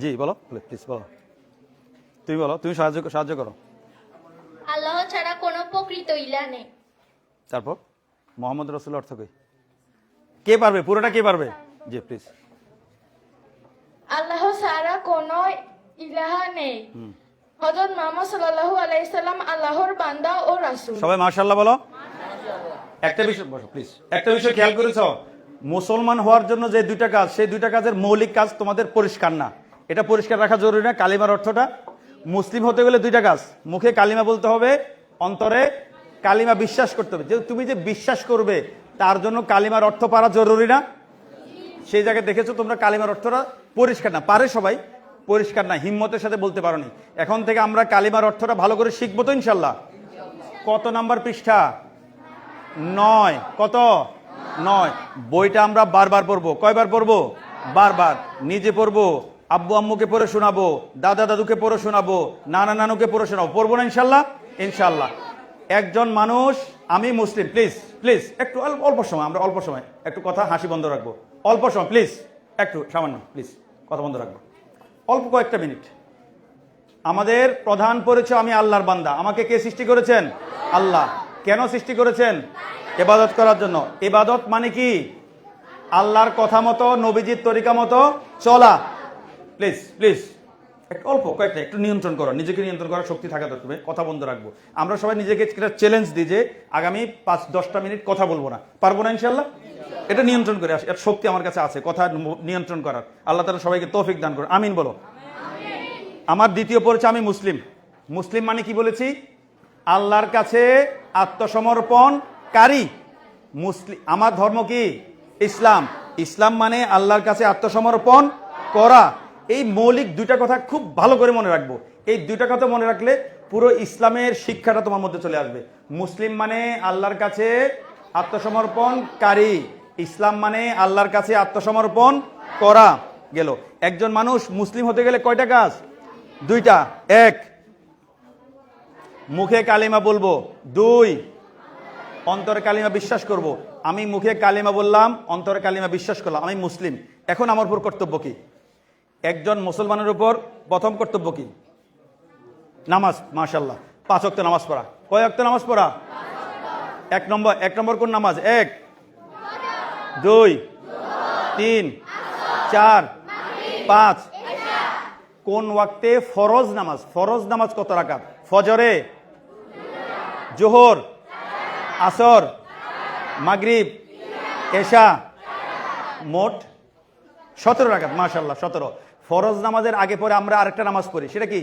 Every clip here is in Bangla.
জি বলো, প্লিজ বলো, তুমি বলো, তুমি সাহায্য করো। আল্লাহ ছাড়া কোনো প্রকৃত ইলাহ নেই। তারপর মোহাম্মদ রসুল অর্থ কি? কে পারবে পুরোটা, কে পারবে? জি প্লিজ। আল্লাহ ছাড়া কোনো ইলাহ নেই। হযরত মুহাম্মদ সাল্লাল্লাহু আলাইহি সাল্লাম আল্লাহর বান্দা ও রাসূল। সবাই মাশাআল্লাহ বলো। একটা বিষয় বসো প্লিজ, একটা বিষয় খেয়াল করেছো, মুসলমান হওয়ার জন্য যে দুইটা কাজ, সেই দুইটা কাজের মৌলিক কাজ তোমাদের পরিষ্কার না, এটা পরিষ্কার রাখা জরুরি না। কালিমার অর্থটা, মুসলিম হতে গেলে দুইটা কাজ, মুখে কালিমা বলতে হবে, অন্তরে কালিমা বিশ্বাস করতে হবে। যে তুমি যে বিশ্বাস করবে তার জন্য কালিমার অর্থ পারা জরুরি না? সেই জায়গায় দেখেছো তোমরা কালিমার অর্থটা পরিষ্কার না, পারে সবাই, পরিষ্কার না, হিম্মতের সাথে বলতে পারো নি। এখন থেকে আমরা কালিমার অর্থটা ভালো করে শিখবো তো ইনশাল্লাহ। কত নাম্বার পৃষ্ঠা? 9। কত? 9। বইটা আমরা বারবার পড়বো। কয়বার পড়বো? বারবার। নিজে পড়বো, আব্বু আম্মুকে পড়ে শোনাবো, দাদা দাদুকে পড়ে শোনাবো, নানা নানুকে পড়ে শোনাবো। পড়বো না ইনশাল্লাহ? ইনশাল্লাহ। একজন মানুষ, আমি মুসলিম, প্লিজ প্লিজ একটু অল্প সময়, আমরা অল্প সময় একটু কথা, হাসি বন্ধ রাখবো, অল্প সময় প্লিজ, একটু সামান্য প্লিজ কথা বন্ধ রাখবো, অল্প কয়েকটা মিনিট। আমাদের প্রধান পরিচয়, আমি আল্লাহর বান্দা। আমাকে কে সৃষ্টি করেছেন? আল্লাহ। কেন সৃষ্টি করেছেন? ইবাদত করার জন্য। ইবাদত মানে কি? আল্লাহর কথা মতো, নবীজির তরিকা মতো চলা। প্লিজ প্লিজ একটু অল্প কয়েকটা, একটু নিয়ন্ত্রণ করো, নিজেকে নিয়ন্ত্রণ করার শক্তি থাকা দরকার, কথা বন্ধ রাখবো। আমরা সবাই নিজেকে একটা চ্যালেঞ্জ দিই যে আগামী 5-10টা মিনিট কথা বলবো না, পারবো না ইনশাল্লাহ? এটা নিয়ন্ত্রণ করে, এর শক্তি আমার কাছে আছে, কথা নিয়ন্ত্রণ করার। আল্লাহ তাআলা সবাইকে তৌফিক দান করুন, আমিন বলো। আমার দ্বিতীয় পরিচয়, আমি মুসলিম। মুসলিম মানে কি বলেছি? আল্লাহর কাছে আত্মসমর্পণকারী। মুসলিম, আমার ধর্ম কি? ইসলাম। ইসলাম মানে আল্লাহর কাছে আত্মসমর্পণ করা। এই মৌলিক দুইটা কথা খুব ভালো করে মনে রাখবো। এই দুইটা কথা মনে রাখলে পুরো ইসলামের শিক্ষাটা তোমার মধ্যে চলে আসবে। মুসলিম মানে আল্লাহর কাছে আত্মসমর্পণকারী, ইসলাম মানে আল্লাহর কাছে আত্মসমর্পণ করা। গেল। একজন মানুষ মুসলিম হতে গেলে কয়টা কাজ? দুইটা। 1, মুখে কালিমা বলবো। 2, অন্তরে কালিমা বিশ্বাস করব। আমি মুখে কালিমা বললাম, অন্তরে কালিমা বিশ্বাস করলাম, আমি মুসলিম। এখন আমার উপর কর্তব্য কি? একজন মুসলমানের উপর প্রথম কর্তব্য কি? নামাজ। মাশাআল্লাহ, 5 ওয়াক্ত নামাজ পড়া। কয় ওয়াক্ত নামাজ পড়া? 1 নম্বর কোন নামাজ? 1, 2, 3, 4, 5। কোন ওয়াক্তে? ফরজ নামাজ। ফরজ নামাজ কত রাকাত? ফজরে, জোহর, আসর, মাগরিব, এশা, মোট 17 রাকাত। মাশাআল্লাহ, 17। ফরজ নামাজের আগে পরে আমরা আরেকটা নামাজ পড়ি, সেটা কি?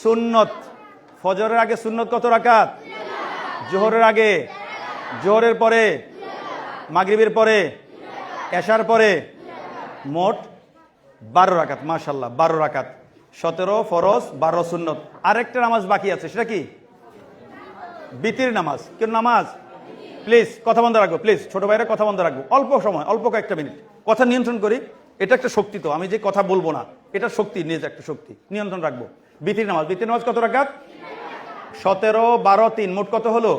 সুন্নত। ফজরের আগে সুন্নত কত রাকাত? জোহরের আগে, জোহরের পরে, মাগরিবের পরে, এশার পরে, মোট 12 রাকাত। মাশাআল্লাহ, 12 রাকাত। 17 ফরজ, 12 সুন্নত। আরেকটা নামাজ বাকি আছে, সেটা কি? বিতির নামাজ। কোন নামাজ? প্লিজ কথা বন্ধ রাখবো, প্লিজ ছোট ভাইরা কথা বন্ধ রাখবো, অল্প সময়, অল্প কয়েকটা মিনিট কথা নিয়ন্ত্রণ করি। এটা একটা শক্তি, তো আমি যে কথা বলবো না, এটা শক্তি, নিজে একটা শক্তি, নিয়ন্ত্রণ রাখবো। বিতির নামাজ। বিতির নামাজ কত রাকাত? 17, 12, 3, মোট কত হলো?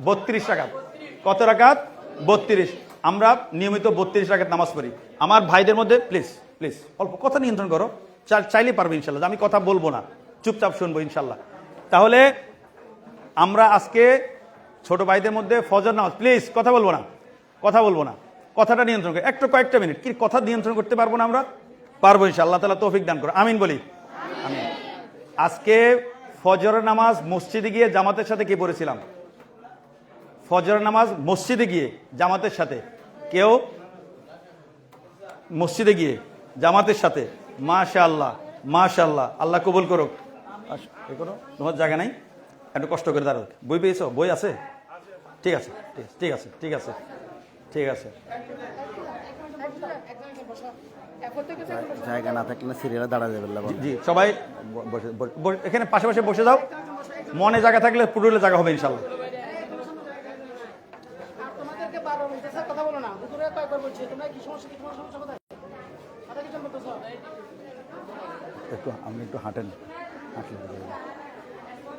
32 রাকাত। কত রাকাত? 32। আমরা নিয়মিত 32 রাকাত নামাজ পড়ি। আমার ভাইদের মধ্যে প্লিজ প্লিজ অল্প কথা নিয়ন্ত্রণ করো, চাইলে পারবে ইনশাল্লাহ। আমি কথা বলবো না, চুপচাপ শুনবো ইনশাল্লাহ। তাহলে আমরা আজকে ছোট ভাইদের মধ্যে ফজর নামাজ, প্লিজ কথা বলবো না, কথা বলবো না, কথাটা নিয়ন্ত্রণ করে একটু কয়েকটা মিনিট। কি কথা নিয়ন্ত্রণ করতে পারবো না? আমরা পারবো ইনশাআল্লাহ। আল্লাহ তাআলা তৌফিক দান করো, আমিন বলি। আমিন। আজকে ফজরের নামাজ মসজিদে গিয়ে জামাতের সাথে কি পড়েছিলাম? ফজরের নামাজ মসজিদে গিয়ে জামাতের সাথে, কেউ মসজিদে গিয়ে জামাতের সাথে। মাশাআল্লাহ মাশাআল্লাহ, আল্লাহ কবুল করুক। তোমার জায়গা নাই, একটু কষ্ট করে দাঁড়াও। বই পেয়েছো? বই আছে? ঠিক আছে ঠিক আছে ঠিক আছে ঠিক আছে। জায়গা না থাকলে সিরিয়ালে দাঁড়া যাবে। জি, সবাই এখানে পাশাপাশি বসে যাও। মনে জায়গা থাকলে পুরুলে জায়গা হবে ইনশাল্লাহ। একটু আপনি একটু হাঁটেন, হাঁটলে